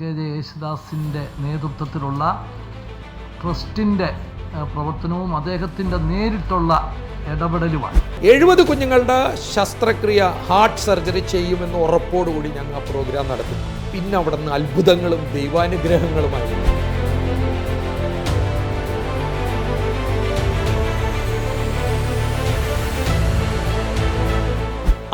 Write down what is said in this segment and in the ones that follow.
KJ. യേശുദാസിൻ്റെ നേതൃത്വത്തിലുള്ള ട്രസ്റ്റിൻ്റെ പ്രവർത്തനവും അദ്ദേഹത്തിൻ്റെ നേരിട്ടുള്ള ഇടപെടലുമാണ്. 70 കുഞ്ഞുങ്ങളുടെ ശസ്ത്രക്രിയ ഹാർട്ട് സർജറി ചെയ്യുമെന്ന് ഉറപ്പോടുകൂടി ഞങ്ങൾ ആ പ്രോഗ്രാം നടത്തി. പിന്നെ അവിടെ നിന്ന് അത്ഭുതങ്ങളും ദൈവാനുഗ്രഹങ്ങളുമായിരുന്നു.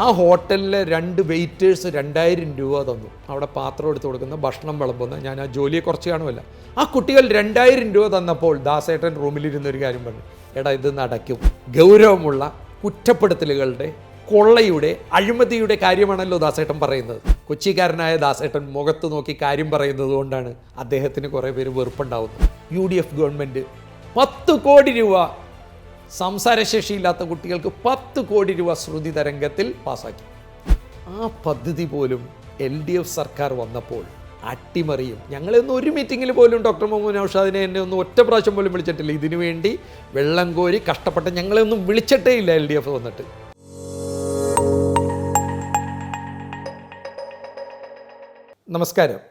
ആ ഹോട്ടലിലെ 2 വെയിറ്റേഴ്സ് 2000 രൂപ തന്നു. അവിടെ പാത്രം എടുത്ത് കൊടുക്കുന്ന, ഭക്ഷണം വിളമ്പുന്ന. ഞാൻ ആ ജോലിയെ കുറച്ച് കാണുമല്ല. ആ കുട്ടികൾ 2000 രൂപ തന്നപ്പോൾ ദാസേട്ടൻ റൂമിലിരുന്നൊരു കാര്യം പറഞ്ഞു, എടാ ഇത് നടക്കും. ഗൗരവമുള്ള കുറ്റപ്പെടുത്തലുകളുടെ, കൊള്ളയുടെ, അഴിമതിയുടെ കാര്യമാണല്ലോ ദാസേട്ടൻ പറയുന്നത്. കൊച്ചിക്കാരനായ ദാസേട്ടൻ മുഖത്ത് നോക്കി കാര്യം പറയുന്നത് കൊണ്ടാണ് അദ്ദേഹത്തിന് കുറേ പേര് വെറുപ്പുണ്ടാവുന്നത്. UDF ഗവൺമെൻറ് 10 കോടി രൂപ സംസാരശേഷിയില്ലാത്ത കുട്ടികൾക്ക് 10 കോടി രൂപ ശ്രുതി തരംഗത്തിൽ പാസ്സാക്കി. ആ പദ്ധതി പോലും LDF സർക്കാർ വന്നപ്പോൾ അട്ടിമറിയും. ഞങ്ങളൊന്നും ഒരു മീറ്റിങ്ങിൽ പോലും ഡോക്ടർ മുഹമ്മദ് നൗഷാദിനെ എന്നെ ഒന്നും ഒറ്റ പ്രാവശ്യം പോലും വിളിച്ചിട്ടില്ല. ഇതിനു വേണ്ടി വെള്ളം കോരി കഷ്ടപ്പെട്ട ഞങ്ങളെയൊന്നും വിളിച്ചിട്ടേ ഇല്ല LDF വന്നിട്ട്. നമസ്കാരം.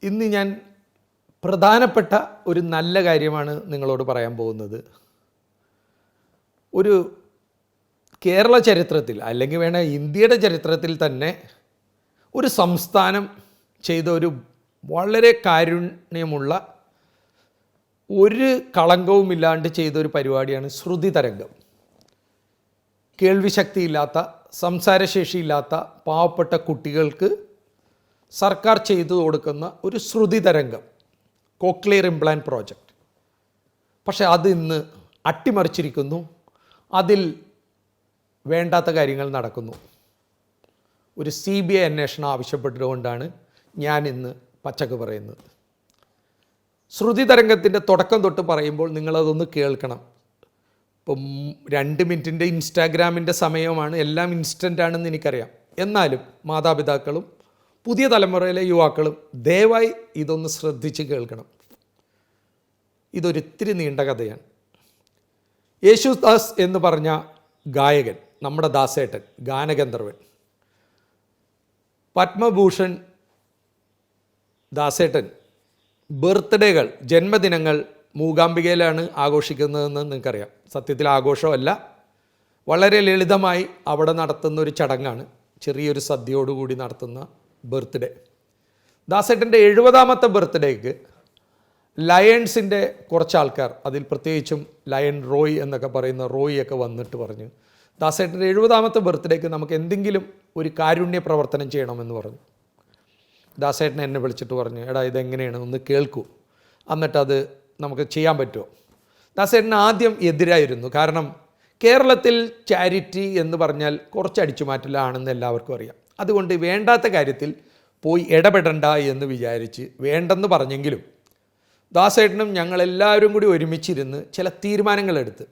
ഇന്ന് ഞാൻ പ്രധാനപ്പെട്ട ഒരു നല്ല കാര്യമാണ് നിങ്ങളോട് പറയാൻ പോകുന്നത്. ഒരു കേരള ചരിത്രത്തിൽ, അല്ലെങ്കിൽ വേണ ഇന്ത്യയുടെ ചരിത്രത്തിൽ തന്നെ ഒരു സംസ്ഥാനം ചെയ്ത ഒരു വളരെ കാരുണ്യമുള്ള, ഒരു കളങ്കവുമില്ലാണ്ട് ചെയ്ത ഒരു പരിപാടിയാണ് ശ്രുതി തരംഗം. കേൾവിശക്തിയില്ലാത്ത, സംസാരശേഷിയില്ലാത്ത പാവപ്പെട്ട കുട്ടികൾക്ക് സർക്കാർ ചെയ്തു കൊടുക്കുന്ന ഒരു ശ്രുതി തരംഗം, കോക്ലിയർ ഇംപ്ലാന്റ് പ്രോജക്റ്റ്. പക്ഷേ അത് ഇന്ന് അട്ടിമറിച്ചിരിക്കുന്നു. അതിൽ വേണ്ടാത്ത കാര്യങ്ങൾ നടക്കുന്നു. ഒരു CBI അന്വേഷണം ആവശ്യപ്പെട്ടുകൊണ്ടാണ് ഞാൻ ഇന്ന് പച്ചക്ക് പറയുന്നത്. ശ്രുതി തരംഗത്തിൻ്റെ തുടക്കം തൊട്ട് പറയുമ്പോൾ നിങ്ങളതൊന്ന് കേൾക്കണം. ഇപ്പം 2 മിനിറ്റിൻ്റെ ഇൻസ്റ്റാഗ്രാമിൻ്റെ സമയമാണ്, എല്ലാം ഇൻസ്റ്റൻ്റാണെന്ന് എനിക്കറിയാം. എന്നാലും മാതാപിതാക്കളും പുതിയ തലമുറയിലെ യുവാക്കളും ദയവായി ഇതൊന്ന് ശ്രദ്ധിച്ച് കേൾക്കണം. ഇതൊരിത്തിരി നീണ്ട കഥയാണ്. യേശുദാസ് എന്ന് പറഞ്ഞ ഗായകൻ, നമ്മുടെ ദാസേട്ടൻ, ഗാനഗന്ധർവൻ, പത്മഭൂഷൺ ദാസേട്ടൻ ബർത്ത്ഡേകൾ, ജന്മദിനങ്ങൾ മൂകാംബികയിലാണ് ആഘോഷിക്കുന്നതെന്ന് നിങ്ങൾക്കറിയാം. സത്യത്തിൽ ആഘോഷമല്ല, വളരെ ലളിതമായി അവിടെ നടത്തുന്ന ഒരു ചടങ്ങാണ്. ചെറിയൊരു സദ്യയോടുകൂടി നടത്തുന്ന ബർത്ത്ഡേ. ദാസേട്ടൻ്റെ 70ാമത്തെ ബർത്ത്ഡേക്ക് ലയൺസിൻ്റെ കുറച്ച് ആൾക്കാർ, അതിൽ പ്രത്യേകിച്ചും ലയൺ റോയ് എന്നൊക്കെ പറയുന്ന റോയിയൊക്കെ വന്നിട്ട് പറഞ്ഞു, ദാസേട്ടൻ്റെ 70ാമത്തെ ബർത്ത്ഡേക്ക് നമുക്ക് എന്തെങ്കിലും ഒരു കാരുണ്യ പ്രവർത്തനം ചെയ്യണമെന്ന് പറഞ്ഞു. ദാസേട്ടൻ എന്നെ വിളിച്ചിട്ട് പറഞ്ഞു, എടാ ഇതെങ്ങനെയാണ്, ഒന്ന് കേൾക്കൂ, എന്നിട്ടത് നമുക്ക് ചെയ്യാൻ പറ്റുമോ. ദാസേട്ടൻ ആദ്യം എതിരായിരുന്നു. കാരണം കേരളത്തിൽ ചാരിറ്റി എന്ന് പറഞ്ഞാൽ കുറച്ച് അടിച്ചുമാറ്റലാണെന്ന് എല്ലാവർക്കും അറിയാം. അതുകൊണ്ട് വേണ്ടാത്ത കാര്യത്തിൽ പോയി ഇടപെടണ്ട എന്ന് വിചാരിച്ച് വേണ്ടെന്ന് പറഞ്ഞെങ്കിലും ദാസേട്ടനും ഞങ്ങളെല്ലാവരും കൂടി ഒരുമിച്ചിരുന്ന് ചില തീരുമാനങ്ങളെടുത്ത്.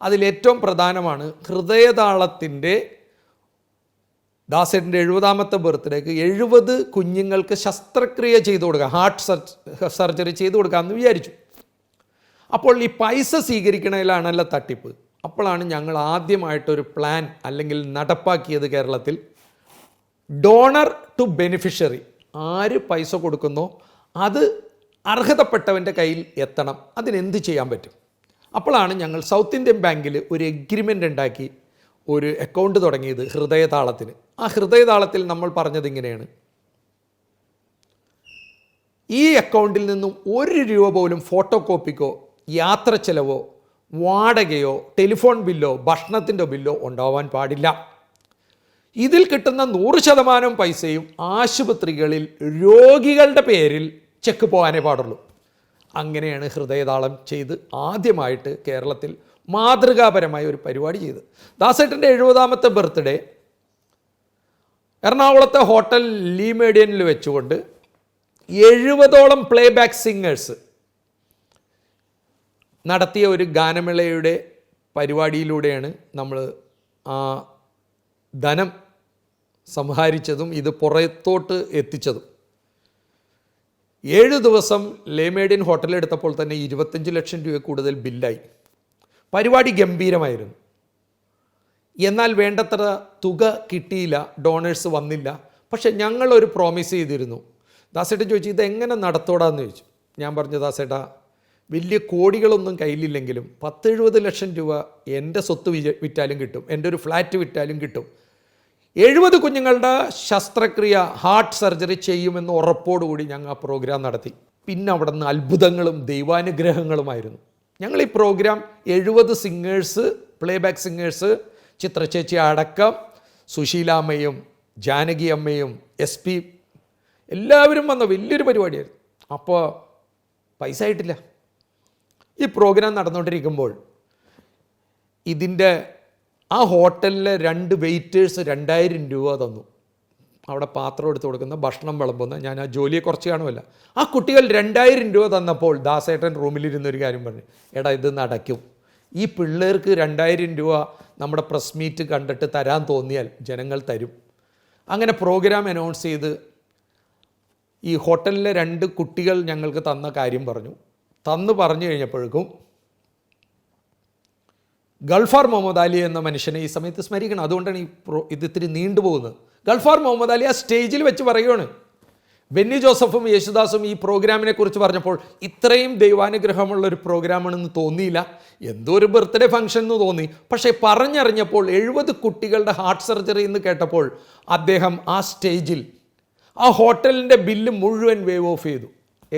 അതിലേറ്റവും പ്രധാനമാണ് ഹൃദയതാളത്തിൻ്റെ, ദാസേട്ടൻ്റെ 70ാമത്തെ ബർത്ത്ഡേക്ക് 70 കുഞ്ഞുങ്ങൾക്ക് ശസ്ത്രക്രിയ ചെയ്തു കൊടുക്കുക, ഹാർട്ട് സർജറി ചെയ്തു കൊടുക്കാമെന്ന് വിചാരിച്ചു. അപ്പോൾ ഈ പൈസ സ്വീകരിക്കണതിലാണല്ലോ തട്ടിപ്പ്. അപ്പോഴാണ് ഞങ്ങൾ ആദ്യമായിട്ടൊരു പ്ലാൻ അല്ലെങ്കിൽ നടപ്പാക്കിയത് കേരളത്തിൽ. ഡോണർ ടു ബെനിഫിഷ്യറി, ആര് പൈസ കൊടുക്കുന്നോ അത് അർഹതപ്പെട്ടവൻ്റെ കയ്യിൽ എത്തണം. അതിനെന്ത് ചെയ്യാൻ പറ്റും? അപ്പോഴാണ് ഞങ്ങൾ സൗത്ത് ഇന്ത്യൻ ബാങ്കിൽ ഒരു എഗ്രിമെൻ്റ് ഉണ്ടാക്കി ഒരു അക്കൗണ്ട് തുടങ്ങിയത് ഹൃദയതാളത്തിന്. ആ ഹൃദയതാളത്തിൽ നമ്മൾ പറഞ്ഞത് ഇങ്ങനെയാണ്, ഈ അക്കൗണ്ടിൽ നിന്നും 1 രൂപ പോലും ഫോട്ടോ കോപ്പിക്കോ, യാത്ര ചെലവോ, വാടകയോ, ടെലിഫോൺ ബില്ലോ, ഭക്ഷണത്തിൻ്റെ ബില്ലോ ഉണ്ടാവാൻ പാടില്ല. ഇതിൽ കിട്ടുന്ന 100% പൈസയും ആശുപത്രികളിൽ രോഗികളുടെ പേരിൽ ചെക്ക് പോകാനേ പാടുള്ളൂ. അങ്ങനെയാണ് ഹൃദയതാളം ചെയ്ത് ആദ്യമായിട്ട് കേരളത്തിൽ മാതൃകാപരമായ ഒരു പരിപാടി ചെയ്ത്. ദാസേട്ടൻ്റെ 70ാമത്തെ ബർത്ത്ഡേ എറണാകുളത്തെ ഹോട്ടൽ ലീ മേഡിയനിൽ വെച്ചുകൊണ്ട് 70ഓളം പ്ലേ ബാക്ക് സിംഗേഴ്സ് നടത്തിയ ഒരു ഗാനമേളയുടെ പരിപാടിയിലൂടെയാണ് നമ്മൾ ആ ധനം സംഹരിച്ചതും ഇത് പുറത്തോട്ട് എത്തിച്ചതും. 7 ദിവസം ലേ മേഡിയൻ ഹോട്ടലെടുത്തപ്പോൾ തന്നെ 25 ലക്ഷം രൂപ കൂടുതൽ ബില്ലായി. പരിപാടി ഗംഭീരമായിരുന്നു. എന്നാൽ വേണ്ടത്ര തുക കിട്ടിയില്ല, ഡോണേഴ്സ് വന്നില്ല. പക്ഷെ ഞങ്ങളൊരു പ്രോമിസ് ചെയ്തിരുന്നു, ദാസേട്ടൻ ചോദിച്ചു ഇതെങ്ങനെ നടത്തോടാന്ന് ചോദിച്ചു. ഞാൻ പറഞ്ഞു ദാസേട്ടാ വലിയ കോടികളൊന്നും കയ്യിലില്ലെങ്കിലും 10-70 ലക്ഷം രൂപ എൻ്റെ സ്വത്ത് വിറ്റാലും കിട്ടും, എൻ്റെ ഒരു ഫ്ലാറ്റ് വിറ്റാലും കിട്ടും. 70 കുഞ്ഞുങ്ങളുടെ ശസ്ത്രക്രിയ ഹാർട്ട് സർജറി ചെയ്യുമെന്ന് ഉറപ്പോടുകൂടി ഞങ്ങൾ ആ പ്രോഗ്രാം നടത്തി. പിന്നെ അവിടെ നിന്ന് അത്ഭുതങ്ങളും ദൈവാനുഗ്രഹങ്ങളുമായിരുന്നു. ഞങ്ങൾ ഈ പ്രോഗ്രാം 70 സിംഗേഴ്സ്, പ്ലേബാക്ക് സിംഗേഴ്സ്, ചിത്രചേച്ചി അടക്കം, സുശീലാമ്മയും ജാനകി അമ്മയും SP എല്ലാവരും വന്ന വലിയൊരു പരിപാടിയായിരുന്നു. അപ്പോൾ പൈസ ആയിട്ടില്ല. ഈ പ്രോഗ്രാം നടന്നുകൊണ്ടിരിക്കുമ്പോൾ ഇതിൻ്റെ ആ ഹോട്ടലിലെ 2 വെയിറ്റേഴ്സ് 2000 രൂപ തന്നു. അവിടെ പാത്രം എടുത്ത് കൊടുക്കുന്ന, ഭക്ഷണം വിളമ്പുന്ന, ഞാൻ ആ ജോലിയെ കുറച്ച് കാണുമല്ല. ആ കുട്ടികൾ 2000 രൂപ തന്നപ്പോൾ ദാസേട്ടൻ റൂമിലിരുന്നൊരു കാര്യം പറഞ്ഞു, എടാ ഇത് നടക്കും, ഈ പിള്ളേർക്ക് 2000 രൂപ നമ്മുടെ പ്രസ് മീറ്റ് കണ്ടിട്ട് തരാൻ തോന്നിയാൽ ജനങ്ങൾ തരും. അങ്ങനെ പ്രോഗ്രാം അനൗൺസ് ചെയ്ത് ഈ ഹോട്ടലിലെ 2 കുട്ടികൾ ഞങ്ങൾക്ക് തന്ന കാര്യം പറഞ്ഞു കഴിഞ്ഞപ്പോഴേക്കും ഗൾഫാർ മുഹമ്മദ് അലി എന്ന മനുഷ്യനെ ഈ സമയത്ത് സ്മരിക്കണം. അതുകൊണ്ടാണ് ഇത് ഇത്തിരി നീണ്ടുപോകുന്നത്. ഗൾഫാർ മുഹമ്മദ് അലി ആ സ്റ്റേജിൽ വെച്ച് പറയുകയാണ്, ബെന്നി ജോസഫും യേശുദാസും ഈ പ്രോഗ്രാമിനെ കുറിച്ച് പറഞ്ഞപ്പോൾ ഇത്രയും ദൈവാനുഗ്രഹമുള്ള ഒരു പ്രോഗ്രാമാണെന്ന് തോന്നിയില്ല, എന്തോ ഒരു ബർത്ത്ഡേ ഫംഗ്ഷൻ എന്ന് തോന്നി. പക്ഷേ പറഞ്ഞറിഞ്ഞപ്പോൾ 70 കുട്ടികളുടെ ഹാർട്ട് സർജറി എന്ന് കേട്ടപ്പോൾ അദ്ദേഹം ആ സ്റ്റേജിൽ ആ ഹോട്ടലിൻ്റെ ബില്ല് മുഴുവൻ വേവ് ഓഫ് ചെയ്തു.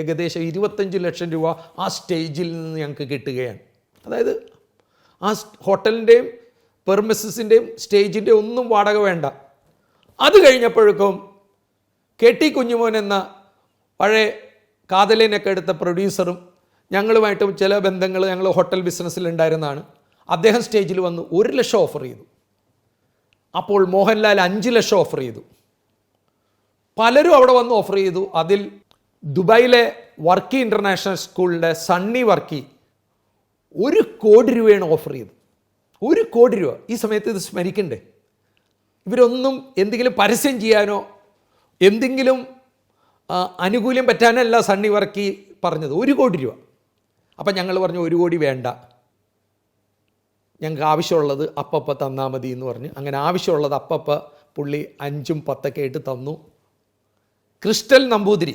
ഏകദേശം 25 ലക്ഷം രൂപ ആ സ്റ്റേജിൽ നിന്ന് ഞങ്ങൾക്ക് കിട്ടുകയാണ്. അതായത് ആ ഹോട്ടലിൻ്റെയും പെർമിസസിൻ്റെയും സ്റ്റേജിൻ്റെയും ഒന്നും വാടക വേണ്ട. അത് കഴിഞ്ഞപ്പോഴേക്കും KT കുഞ്ഞുമോൻ എന്ന പഴയ കാതലിനൊക്കെ എടുത്ത പ്രൊഡ്യൂസറും ഞങ്ങളുമായിട്ടും ചില ബന്ധങ്ങൾ ഞങ്ങൾ ഹോട്ടൽ ബിസിനസ്സിൽ ഉണ്ടായിരുന്നതാണ്. അദ്ദേഹം സ്റ്റേജിൽ വന്ന് 1 ലക്ഷം ഓഫർ ചെയ്തു. അപ്പോൾ മോഹൻലാൽ 5 ലക്ഷം ഓഫർ ചെയ്തു. പലരും അവിടെ വന്ന് ഓഫർ ചെയ്തു. അതിൽ ദുബായിലെ വർക്കി ഇൻ്റർനാഷണൽ സ്കൂളിൻ്റെ സണ്ണി വർക്കി 1 കോടി രൂപയാണ് ഓഫർ ചെയ്തത്. 1 കോടി രൂപ. ഈ സമയത്ത് ഇത് സ്മരിക്കണ്ടേ? ഇവരൊന്നും എന്തെങ്കിലും പരസ്യം ചെയ്യാനോ എന്തെങ്കിലും ആനുകൂല്യം പറ്റാനല്ല സണ്ണി വർക്കി പറഞ്ഞത്. 1 കോടി രൂപ. അപ്പം ഞങ്ങൾ പറഞ്ഞു 1 കോടി വേണ്ട, ഞങ്ങൾക്ക് ആവശ്യമുള്ളത് അപ്പപ്പ തന്നാൽ മതി എന്ന് പറഞ്ഞ് അങ്ങനെ ആവശ്യമുള്ളത് അപ്പപ്പ പുള്ളി 5ഉം 10ഒക്കെ ആയിട്ട് തന്നു. ക്രിസ്റ്റൽ നമ്പൂതിരി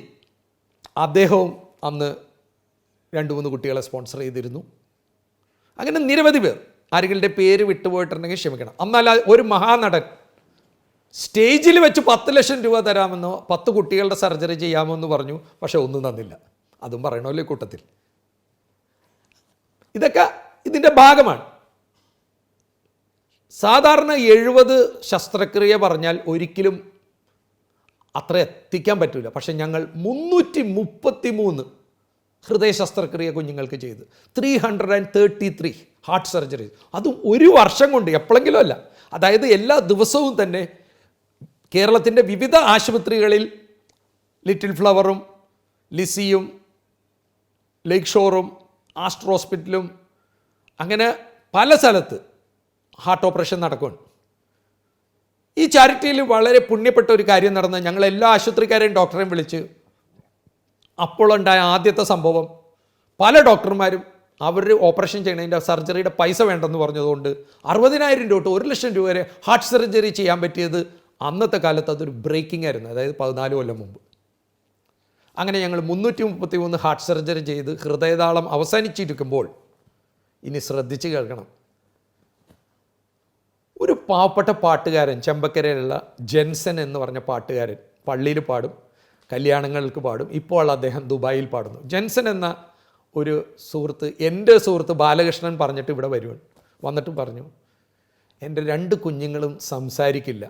അദ്ദേഹവും അന്ന് 2-3 കുട്ടികളെ സ്പോൺസർ ചെയ്തിരുന്നു. അങ്ങനെ നിരവധി പേർ, ആരെങ്കിലും പേര് വിട്ടുപോയിട്ടുണ്ടെങ്കിൽ ക്ഷമിക്കണം. എന്നാൽ ഒരു മഹാനടൻ സ്റ്റേജിൽ വെച്ച് 10 ലക്ഷം രൂപ തരാമെന്നോ 10 കുട്ടികളുടെ സർജറി ചെയ്യാമെന്ന് പറഞ്ഞു. പക്ഷെ ഒന്നും തന്നില്ല. അതും പറയണമല്ലോ ഈ കൂട്ടത്തിൽ. ഇതൊക്കെ ഇതിൻ്റെ ഭാഗമാണ്. സാധാരണ 70 ശസ്ത്രക്രിയ പറഞ്ഞാൽ ഒരിക്കലും അത്ര എത്തിക്കാൻ പറ്റില്ല. പക്ഷെ ഞങ്ങൾ 333 ഹൃദയ ശസ്ത്രക്രിയ കുഞ്ഞുങ്ങൾക്ക് ചെയ്ത് 333 ഹാർട്ട് സർജറി, അതും 1 വർഷം കൊണ്ട്, എപ്പോഴെങ്കിലും അല്ല. അതായത് എല്ലാ ദിവസവും തന്നെ കേരളത്തിൻ്റെ വിവിധ ആശുപത്രികളിൽ ലിറ്റിൽ ഫ്ലവറും ലിസിയും ലേക്ക് ഷോറും ആസ്റ്റർ ഹോസ്പിറ്റലും അങ്ങനെ പല സ്ഥലത്ത് ഹാർട്ട് ഓപ്പറേഷൻ നടക്കുകയാണ്. ഈ ചാരിറ്റിയിൽ വളരെ പുണ്യപ്പെട്ട ഒരു കാര്യം നടന്ന് ഞങ്ങൾ എല്ലാ ആശുപത്രിക്കാരെയും ഡോക്ടറെയും വിളിച്ച് അപ്പോഴുണ്ടായ ആദ്യത്തെ സംഭവം, പല ഡോക്ടർമാരും അവർ ഓപ്പറേഷൻ ചെയ്യണതിൻ്റെ സർജറിയുടെ പൈസ വേണ്ടെന്ന് പറഞ്ഞതുകൊണ്ട് 60,000 രൂപ തൊട്ട് 1 ലക്ഷം രൂപ വരെ ഹാർട്ട് സർജറി ചെയ്യാൻ പറ്റിയത് അന്നത്തെ കാലത്ത് അതൊരു ബ്രേക്കിംഗ് ആയിരുന്നു. അതായത് 14 കൊല്ലം മുമ്പ്. അങ്ങനെ ഞങ്ങൾ 333 ഹാർട്ട് സർജറി ചെയ്ത് ഹൃദയതാളം അവസാനിച്ചിരിക്കുമ്പോൾ ഇനി ശ്രദ്ധിച്ച് കേൾക്കണം. ഒരു പാവപ്പെട്ട പാട്ടുകാരൻ, ചെമ്പക്കരയിലുള്ള ജെൻസൺ എന്ന് പറഞ്ഞ പാട്ടുകാരൻ, പള്ളിയിൽ പാടും, കല്യാണങ്ങൾക്ക് പാടും. ഇപ്പോൾ അദ്ദേഹം ദുബായിൽ പാടുന്നു. ജെൻസൺ എന്ന ഒരു സുഹൃത്ത്, എൻ്റെ സുഹൃത്ത് ബാലകൃഷ്ണൻ പറഞ്ഞിട്ട് ഇവിടെ വരുവാണ്. വന്നിട്ട് പറഞ്ഞു, എൻ്റെ 2 കുഞ്ഞുങ്ങളും സംസാരിക്കില്ല.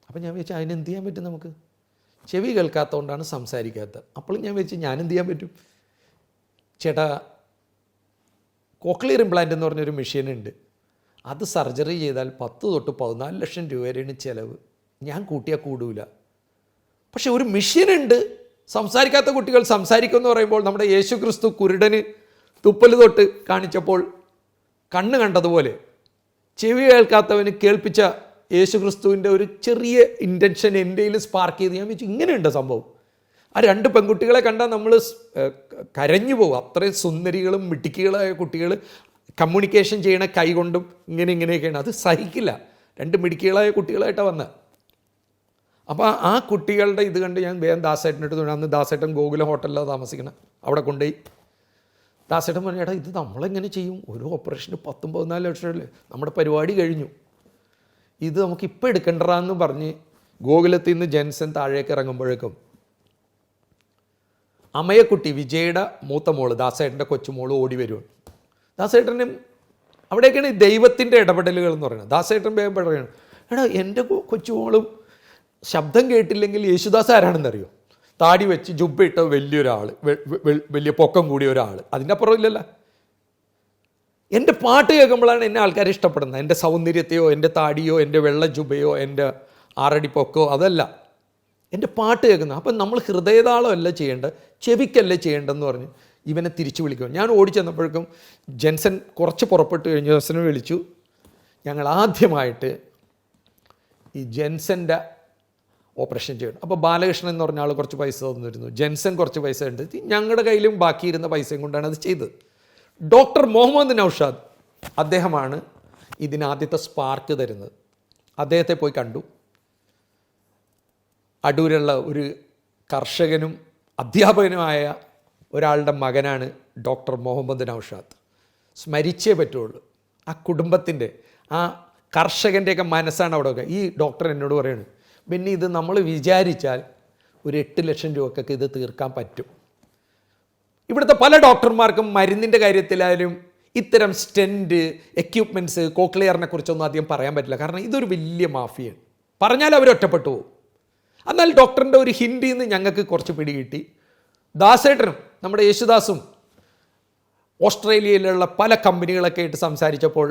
അപ്പം ഞാൻ വിചാരിച്ചു അതിനെന്ത് ചെയ്യാൻ പറ്റും, നമുക്ക് ചെവി കേൾക്കാത്തതുകൊണ്ടാണ് സംസാരിക്കാത്തത്. അപ്പോൾ ഞാൻ വിചാരിച്ചു ഞാനെന്ത് ചെയ്യാൻ പറ്റും. ചേട്ടാ, കോക്ലിയർ ഇംപ്ലാന്റ് എന്ന് പറഞ്ഞൊരു മെഷീനുണ്ട്, അത് സർജറി ചെയ്താൽ 10 തൊട്ട് 14 ലക്ഷം രൂപ വരെയാണ് ചിലവ്. ഞാൻ കൂട്ടിയാൽ കൂടൂല. പക്ഷെ ഒരു മെഷീനുണ്ട്, സംസാരിക്കാത്ത കുട്ടികൾ സംസാരിക്കുമെന്ന് പറയുമ്പോൾ നമ്മുടെ യേശു ക്രിസ്തു കുരുടന് തുപ്പൽ തൊട്ട് കാണിച്ചപ്പോൾ കണ്ണ് കണ്ടതുപോലെ ചെവി കേൾക്കാത്തവന് കേൾപ്പിച്ച യേശു ക്രിസ്തുവിൻ്റെ ഒരു ചെറിയ ഇൻറ്റൻഷൻ എൻ്റെയിൽ സ്പാർക്ക് ചെയ്ത് ഞാൻ വെച്ചു ഇങ്ങനെയുണ്ട് സംഭവം. ആ 2 പെൺകുട്ടികളെ കണ്ടാൽ നമ്മൾ കരഞ്ഞു പോകും. അത്രയും സുന്ദരികളും മിടുക്കികളായ കുട്ടികൾ കമ്മ്യൂണിക്കേഷൻ ചെയ്യണ കൈ കൊണ്ടും ഇങ്ങനെയൊക്കെയാണ്. അത് സഹിക്കില്ല. 2 മിടുക്കികളായ കുട്ടികളായിട്ടാണ് വന്നത്. അപ്പോൾ ആ കുട്ടികളുടെ ഇത് കണ്ട് ഞാൻ വേഗം ദാസേട്ടനെടുത്ത് അന്ന് ദാസേട്ടൻ ഗോകുലം ഹോട്ടലിലാണ് താമസിക്കണം. അവിടെ കൊണ്ടുപോയി ദാസേട്ടൻ പറഞ്ഞു, എടാ ഇത് നമ്മളെങ്ങനെ ചെയ്യും, ഒരു ഓപ്പറേഷന് 14 ലക്ഷം അല്ലേ, നമ്മുടെ പരിപാടി കഴിഞ്ഞു, ഇത് നമുക്ക് ഇപ്പോൾ എടുക്കണ്ടെന്ന് പറഞ്ഞ് ഗോകുലത്തിൽ നിന്ന് ജെൻസൻ താഴേക്ക് ഇറങ്ങുമ്പോഴേക്കും അമയക്കുട്ടി വിജയുടെ മൂത്ത മോള് ദാസേട്ടൻ്റെ കൊച്ചുമോള് ഓടി വരുവാണ്. ദാസേട്ടനും അവിടെയൊക്കെയാണ് ഈ ദൈവത്തിൻ്റെ ഇടപെടലുകൾ എന്ന് പറയുന്നത്. ദാസേട്ടൻ വേഗം പറയുകയാണ്, എടാ എൻ്റെ കൊച്ചുമോളും ശബ്ദം കേട്ടില്ലെങ്കിൽ യേശുദാസ് ആരാണെന്നറിയോ, താടി വെച്ച് ജുബ്ബയിട്ട വലിയൊരാൾ, വലിയ പൊക്കം കൂടിയ ഒരാൾ, അതിൻ്റെ അപ്പുറം ഇല്ലല്ലോ. എൻ്റെ പാട്ട് കേൾക്കുമ്പോഴാണ് എന്നെ ആൾക്കാർ ഇഷ്ടപ്പെടുന്നത്, എൻ്റെ സൗന്ദര്യത്തെയോ എൻ്റെ താടിയോ എൻ്റെ വെള്ള ജുബയോ എൻ്റെ 6 അടി പൊക്കോ അതല്ല, എൻ്റെ പാട്ട് കേൾക്കുന്നത്. അപ്പം നമ്മൾ ഹൃദയതാളമല്ല ചെയ്യേണ്ടത്, ചെവിക്കല്ലേ ചെയ്യേണ്ടതെന്ന് പറഞ്ഞ് ഇവനെ തിരിച്ചു വിളിക്കും. ഞാൻ ഓടിച്ചെന്നപ്പോഴേക്കും ജെൻസൻ കുറച്ച് പുറപ്പെട്ട് കഴിഞ്ഞ് ജെൻസനെ വിളിച്ചു. ഞങ്ങൾ ആദ്യമായിട്ട് ഈ ജെൻസൻ്റെ ഓപ്പറേഷൻ ചെയ്യണം. അപ്പോൾ ബാലകൃഷ്ണൻ എന്ന് പറഞ്ഞ ആൾ കുറച്ച് പൈസ തന്നിരുന്നു, ജെൻസൻ കുറച്ച് പൈസ ഉണ്ട്, ഞങ്ങളുടെ കയ്യിലും ബാക്കിയിരുന്ന പൈസയും കൊണ്ടാണ് അത് ചെയ്തത്. ഡോക്ടർ മുഹമ്മദ് നൗഷാദ് അദ്ദേഹമാണ് ഇതിനാദ്യത്തെ സ്പാർക്ക് തരുന്നത്. അദ്ദേഹത്തെ പോയി കണ്ടു. അടൂരുള്ള ഒരു കർഷകനും അധ്യാപകനുമായ ഒരാളുടെ മകനാണ് ഡോക്ടർ മുഹമ്മദ് നൗഷാദ്. സ്മരിച്ചേ പറ്റുള്ളൂ. ആ കുടുംബത്തിൻ്റെ ആ കർഷകൻ്റെയൊക്കെ മനസ്സാണ് അവിടെ. ഈ ഡോക്ടർ എന്നോട് പറയുന്നത്, പിന്നെ ഇത് നമ്മൾ വിചാരിച്ചാൽ ഒരു 8 ലക്ഷം രൂപക്കൊക്കെ ഇത് തീർക്കാൻ പറ്റും. ഇവിടുത്തെ പല ഡോക്ടർമാർക്കും മരുന്നിൻ്റെ കാര്യത്തിലായാലും ഇത്തരം സ്റ്റെൻറ്റ് എക്യുപ്മെൻറ്റ്സ് കോക്ലിയറിനെ കുറിച്ചൊന്നും അധികം പറയാൻ പറ്റില്ല. കാരണം ഇതൊരു വലിയ മാഫിയാണ്, പറഞ്ഞാൽ അവർ ഒറ്റപ്പെട്ടു പോകും. എന്നാൽ ഡോക്ടറിൻ്റെ ഒരു ഹിൻഡിൽ നിന്ന് ഞങ്ങൾക്ക് കുറച്ച് പിടികിട്ടി. ദാസേട്ടനും നമ്മുടെ യേശുദാസും ഓസ്ട്രേലിയയിലുള്ള പല കമ്പനികളൊക്കെ ആയിട്ട് സംസാരിച്ചപ്പോൾ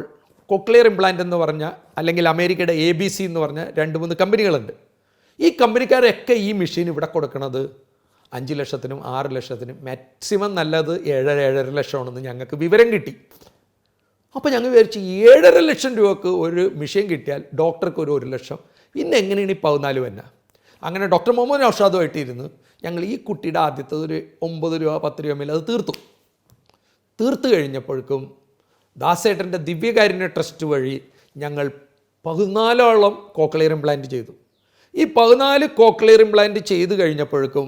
കോക്ലിയർ ഇംപ്ലാന്റ് എന്ന് പറഞ്ഞ, അല്ലെങ്കിൽ അമേരിക്കയുടെ ABC എന്ന് പറഞ്ഞ 2-3 കമ്പനികളുണ്ട്. ഈ കമ്പനിക്കാരൊക്കെ ഈ മെഷീൻ ഇവിടെ കൊടുക്കുന്നത് 5 ലക്ഷത്തിനും 6 ലക്ഷത്തിനും, മാക്സിമം നല്ലത് 7-7.5 ലക്ഷമാണെന്ന് ഞങ്ങൾക്ക് വിവരം കിട്ടി. അപ്പോൾ ഞങ്ങൾ വിചാരിച്ചു 7.5 ലക്ഷം രൂപക്ക് ഒരു മെഷീൻ കിട്ടിയാൽ ഡോക്ടർക്ക് ഒരു 1 ലക്ഷം, പിന്നെ എങ്ങനെയാണ് ഈ 14 തന്നെ. അങ്ങനെ ഡോക്ടർ മുഹമ്മദ് നൗഷാദുമായിട്ടിരുന്ന് ഞങ്ങൾ ഈ കുട്ടിയുടെ ആദ്യത്തെ ഒരു 9 രൂപ 10 രൂപ മേലെ അത് തീർത്തു കഴിഞ്ഞപ്പോഴേക്കും ദാസേട്ടൻ്റെ ദിവ്യകാരുണ്യ ട്രസ്റ്റ് വഴി ഞങ്ങൾ 14ഓളം കോക്ലിയർ ഇംപ്ലാന്റ് ചെയ്തു. ഈ 14 കോക്ലിയർ ഇംപ്ലാന്റ് ചെയ്ത് കഴിഞ്ഞപ്പോഴേക്കും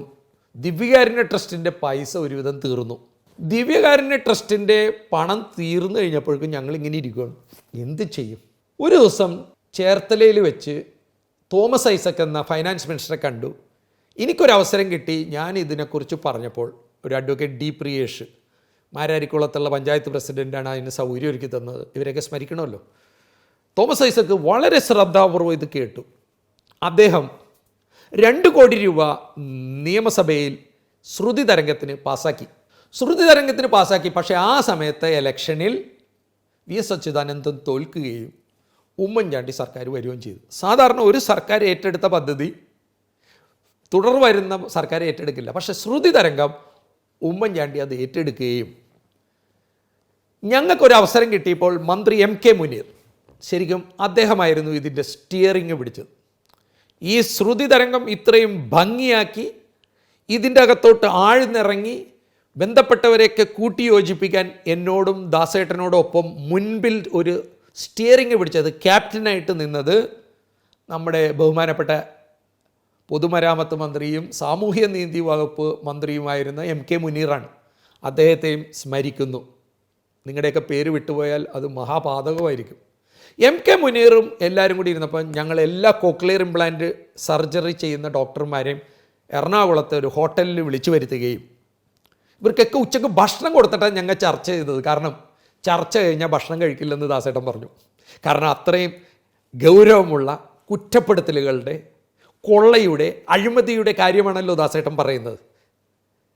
ദിവ്യകാരുണ്യ ട്രസ്റ്റിൻ്റെ പൈസ ഒരുവിധം തീർന്നു. ദിവ്യകാരുണ്യ ട്രസ്റ്റിൻ്റെ പണം തീർന്നു കഴിഞ്ഞപ്പോഴേക്കും ഞങ്ങൾ ഇങ്ങനെ ഇരിക്കുകയാണ്, എന്ത് ചെയ്യും. ഒരു ദിവസം ചേർത്തലയിൽ വെച്ച് തോമസ് ഐസക് എന്ന ഫൈനാൻസ് മിനിസ്റ്ററെ കണ്ടു. എനിക്കൊരവസരം കിട്ടി. ഞാൻ ഇതിനെക്കുറിച്ച് പറഞ്ഞപ്പോൾ ഒരു അഡ്വക്കേറ്റ് ഡി പ്രിയേഷ്, മാരാരിക്കുളത്തുള്ള പഞ്ചായത്ത് പ്രസിഡൻ്റാണ് അതിന് സൗകര്യം ഒരുക്കി തന്നത്, ഇവരെയൊക്കെ സ്മരിക്കണമല്ലോ. തോമസ് ഐസക് വളരെ ശ്രദ്ധാപൂർവ്വം ഇത് കേട്ടു. അദ്ദേഹം 2 കോടി രൂപ നിയമസഭയിൽ ശ്രുതി തരംഗത്തിന് പാസ്സാക്കി. പക്ഷേ ആ സമയത്തെ ഇലക്ഷനിൽ VS അച്യുതാനന്ദൻ തോൽക്കുകയും ഉമ്മൻചാണ്ടി സർക്കാർ വരികയും ചെയ്തു. സാധാരണ ഒരു സർക്കാർ ഏറ്റെടുത്ത പദ്ധതി തുടർ വരുന്ന സർക്കാർ ഏറ്റെടുക്കില്ല. പക്ഷേ ശ്രുതി തരംഗം ഉമ്മൻചാണ്ടി അത് ഏറ്റെടുക്കുകയും ഞങ്ങൾക്കൊരവസരം കിട്ടിയപ്പോൾ മന്ത്രി MK മുനീർ, ശരിക്കും അദ്ദേഹമായിരുന്നു ഇതിൻ്റെ സ്റ്റിയറിങ് പിടിച്ചത്. ഈ ശ്രുതി തരംഗം ഇത്രയും ഭംഗിയാക്കി ഇതിൻ്റെ അകത്തോട്ട് ആഴ്ന്നിറങ്ങി ബന്ധപ്പെട്ടവരെയൊക്കെ കൂട്ടിയോജിപ്പിക്കാൻ എന്നോടും ദാസേട്ടനോടൊപ്പം മുൻപിൽ ഒരു സ്റ്റിയറിങ് പിടിച്ചത്, ക്യാപ്റ്റനായിട്ട് നിന്നത് നമ്മുടെ ബഹുമാനപ്പെട്ട പൊതുമരാമത്ത് മന്ത്രിയും സാമൂഹ്യ നീതി വകുപ്പ് മന്ത്രിയുമായിരുന്ന MK മുനീറാണ്. അദ്ദേഹത്തെയും സ്മരിക്കുന്നു. നിങ്ങളുടെയൊക്കെ പേര് വിട്ടുപോയാൽ അത് മഹാപാതകമായിരിക്കും. MK മുനീറും എല്ലാവരും കൂടി ഇരുന്നപ്പോൾ ഞങ്ങൾ എല്ലാ കോക്ലിയർ ഇംപ്ലാന്റ് സർജറി ചെയ്യുന്ന ഡോക്ടർമാരെയും എറണാകുളത്തെ ഒരു ഹോട്ടലിൽ വിളിച്ചു വരുത്തുകയും ഇവർക്കൊക്കെ ഉച്ചയ്ക്ക് ഭക്ഷണം കൊടുത്തിട്ടാണ് ഞങ്ങൾ ചർച്ച ചെയ്തത്. കാരണം ചർച്ച കഴിഞ്ഞാൽ ഭക്ഷണം കഴിക്കില്ലെന്ന് ദാസേട്ടൻ പറഞ്ഞു. കാരണം അത്രയും ഗൗരവമുള്ള കുറ്റപ്പെടുത്തലുകളുടെ, കൊള്ളയുടെ, അഴിമതിയുടെ കാര്യമാണല്ലോ ദാസേട്ടൻ പറയുന്നത്.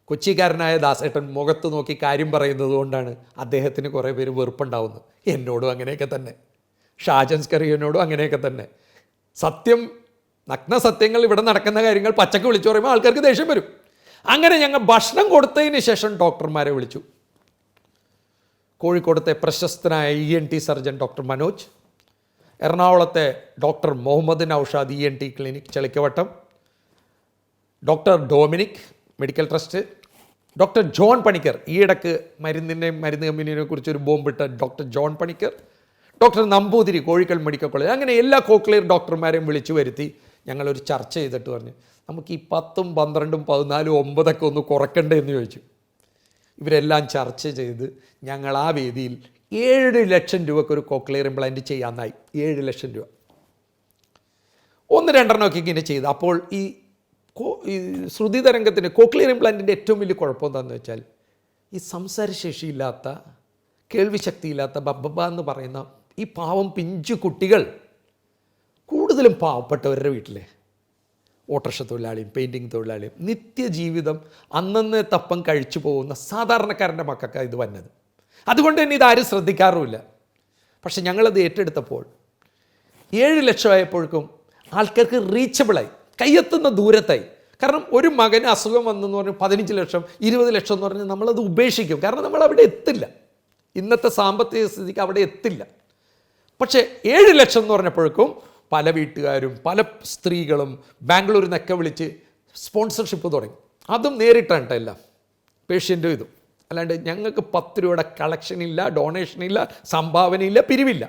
കൊച്ചിക്കാരനായ ദാസേട്ടൻ മുഖത്ത് നോക്കി കാര്യം പറയുന്നത് കൊണ്ടാണ് അദ്ദേഹത്തിന് കുറേ പേര് വെറുപ്പുണ്ടാവുന്നത്. എന്നോടും അങ്ങനെയൊക്കെ തന്നെ, ഷാജൻ സ്കറിയനോടും അങ്ങനെയൊക്കെ തന്നെ. നഗ്ന സത്യങ്ങൾ ഇവിടെ നടക്കുന്ന കാര്യങ്ങൾ പച്ചക്ക് വിളിച്ചു പറയുമ്പോൾ ആൾക്കാർക്ക് ദേഷ്യം വരും. അങ്ങനെ ഞങ്ങൾ ഭക്ഷണം കൊടുത്തതിന് ശേഷം ഡോക്ടർമാരെ വിളിച്ചു. കോഴിക്കോടത്തെ പ്രശസ്തനായ ENT സർജൻ ഡോക്ടർ മനോജ്, എറണാകുളത്തെ doctor Muhammad Naushad ENT clinic Chelikkavattam, doctor Dominic medical trust, doctor John Panicker, ഈയിടക്ക് മരുന്ന് കമ്പനിയെ കുറിച്ചൊരു ബോംബിട്ട doctor John Panicker, doctor Namboothiri Kozhikode medical college, അങ്ങനെ എല്ലാ കോക്ലിയർ ഡോക്ടർമാരെയും വിളിച്ചു വരുത്തി ഞങ്ങളൊരു ചർച്ച ചെയ്തിട്ട് പറഞ്ഞു, നമുക്ക് ഈ 10, 12, 14, 9 ഒന്ന് കുറയ്ക്കണ്ടേ എന്ന് ചോദിച്ചു. ഇവരെല്ലാം ചർച്ച ചെയ്ത് ഞങ്ങൾ ആ വേദിയിൽ 7 ലക്ഷം രൂപയ്ക്ക് ഒരു കോക്ലിയർ ഇംപ്ലാന്റ് ചെയ്യാനായി. 7 ലക്ഷം രൂപ 1-2 ഇങ്ങനെ ചെയ്തു. അപ്പോൾ ഈ ശ്രുതി തരംഗത്തിൻ്റെ കോക്ലിയർ ഇംപ്ലാന്റിൻ്റെ ഏറ്റവും വലിയ കുഴപ്പം എന്താണെന്ന് വെച്ചാൽ, ഈ സംസാരശേഷിയില്ലാത്ത, കേൾവിശക്തിയില്ലാത്ത ബബ്ബ എന്ന് പറയുന്ന ഈ പാവം പിഞ്ചു കുട്ടികൾ, കൂടുതലും പാവപ്പെട്ടവരുടെ വീട്ടിലെ ഓട്ടോറിക്ഷ തൊഴിലാളിയും പെയിൻറ്റിങ് തൊഴിലാളിയും നിത്യജീവിതം അന്നന്നേ തപ്പം കഴിച്ചു പോകുന്ന സാധാരണക്കാരൻ്റെ മക്കൾക്കാണ് ഇത് വന്നത്. അതുകൊണ്ട് തന്നെ ഇതാരും ശ്രദ്ധിക്കാറുമില്ല. പക്ഷെ ഞങ്ങളത് ഏറ്റെടുത്തപ്പോൾ 7 ലക്ഷമായപ്പോഴേക്കും ആൾക്കാർക്ക് റീച്ചബിളായി, കയ്യെത്തുന്ന ദൂരത്തായി. കാരണം ഒരു മകന് അസുഖം വന്നെന്ന് പറഞ്ഞ് 15 ലക്ഷം 20 ലക്ഷം എന്ന് പറഞ്ഞ് നമ്മളത് ഉപേക്ഷിക്കും. കാരണം നമ്മൾ അവിടെ എത്തില്ല, ഇന്നത്തെ സാമ്പത്തിക സ്ഥിതിക്ക് അവിടെ എത്തില്ല. പക്ഷേ 7 ലക്ഷം എന്ന് പറഞ്ഞപ്പോഴേക്കും പല വീട്ടുകാരും പല സ്ത്രീകളും ബാംഗ്ലൂരിൽ നിന്നൊക്കെ വിളിച്ച് സ്പോൺസർഷിപ്പ് തുടങ്ങി. അതും നേരിട്ടാണ് എല്ലാം, പേഷ്യൻറ്റും ഇതും. അല്ലാണ്ട് ഞങ്ങൾക്ക് 10 രൂപയുടെ കളക്ഷനില്ല, ഡൊണേഷനില്ല, സംഭാവനയില്ല, പിരിവില്ല.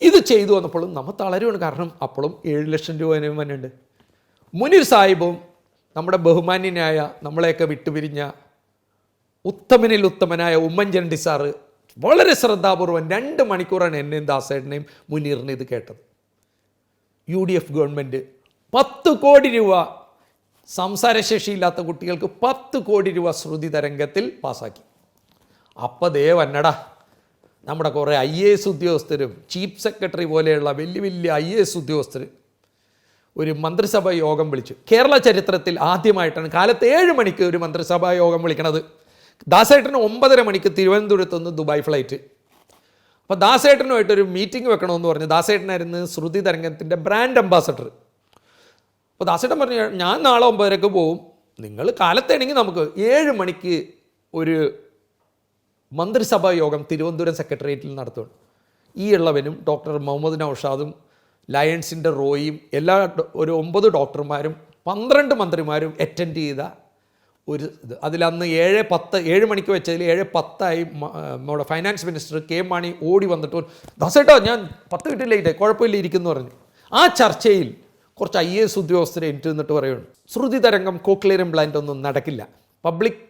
ഇത് ചെയ്തു വന്നപ്പോഴും നമ്മൾ തളരുകയാണ്. കാരണം അപ്പോഴും 7 ലക്ഷം രൂപ വരുന്നുണ്ട്. മുനീർ സാഹിബും നമ്മുടെ ബഹുമാന്യനായ നമ്മളെയൊക്കെ വിട്ടുപിരിഞ്ഞ ഉത്തമനിൽ ഉത്തമനായ ഉമ്മൻചാണ്ടി സാറ് വളരെ ശ്രദ്ധാപൂർവം 2 മണിക്കൂറാണ് എന്നെയും ദാസേട്ടനെയും മുനീറിനെ ഇത് കേട്ടത്. UDF ഗവൺമെൻറ് 10 കോടി രൂപ സംസാരശേഷിയില്ലാത്ത കുട്ടികൾക്ക് 10 കോടി രൂപ ശ്രുതി തരംഗത്തിൽ പാസ്സാക്കി. അപ്പം വന്നടാ നമ്മുടെ കുറേ IAS ഉദ്യോഗസ്ഥരും ചീഫ് സെക്രട്ടറി പോലെയുള്ള വലിയ വലിയ IAS ഉദ്യോഗസ്ഥർ ഒരു മന്ത്രിസഭാ യോഗം വിളിച്ചു. കേരള ചരിത്രത്തിൽ ആദ്യമായിട്ടാണ് കാലത്ത് 7 മണിക്ക് ഒരു മന്ത്രിസഭാ യോഗം വിളിക്കണത്. ദാസേട്ടന് 9:30 മണിക്ക് തിരുവനന്തപുരത്ത് നിന്ന് ദുബായ് ഫ്ലൈറ്റ്. അപ്പോൾ ദാസേട്ടനുമായിട്ടൊരു മീറ്റിംഗ് വെക്കണമെന്ന് പറഞ്ഞു. ദാസേട്ടനായിരുന്നു ശ്രുതി തരംഗത്തിൻ്റെ ബ്രാൻഡ് അംബാസഡർ. അപ്പോൾ ദാസേട്ടൻ പറഞ്ഞു, ഞാൻ നാളെ 9:30 പോവും, നിങ്ങൾ കാലത്താണെങ്കിൽ നമുക്ക് 7 മണിക്ക് ഒരു മന്ത്രിസഭാ യോഗം തിരുവനന്തപുരം സെക്രട്ടേറിയറ്റിൽ നടത്തുകയാണ്. ഈ ഉള്ളവനും ഡോക്ടർ മുഹമ്മദ് നൗഷാദും ലയൺസിൻ്റെ റോയിയും ഒരു 9 ഡോക്ടർമാരും 12 മന്ത്രിമാരും അറ്റൻഡ് ചെയ്ത ഒരു ഇത്. അതിലന്ന് 7 മണിക്ക് വെച്ചതിൽ 7:10 നമ്മുടെ ഫൈനാൻസ് മിനിസ്റ്റർ കെ മാണി ഓടി വന്നിട്ട്, ദാസേട്ടാ ഞാൻ 10 മിനിറ്റ് ലേറ്റ്, കുഴപ്പമില്ല ഇരിക്കുന്നു പറഞ്ഞു. ആ ചർച്ചയിൽ കുറച്ച് IAS ഉദ്യോഗസ്ഥരെ എനിക്ക് നിന്നിട്ട് പറയുന്നു, ശ്രുതി തരംഗം കോക്ലിയർ ഇംപ്ലാന്റ് ഒന്നും നടക്കില്ല, പബ്ലിക്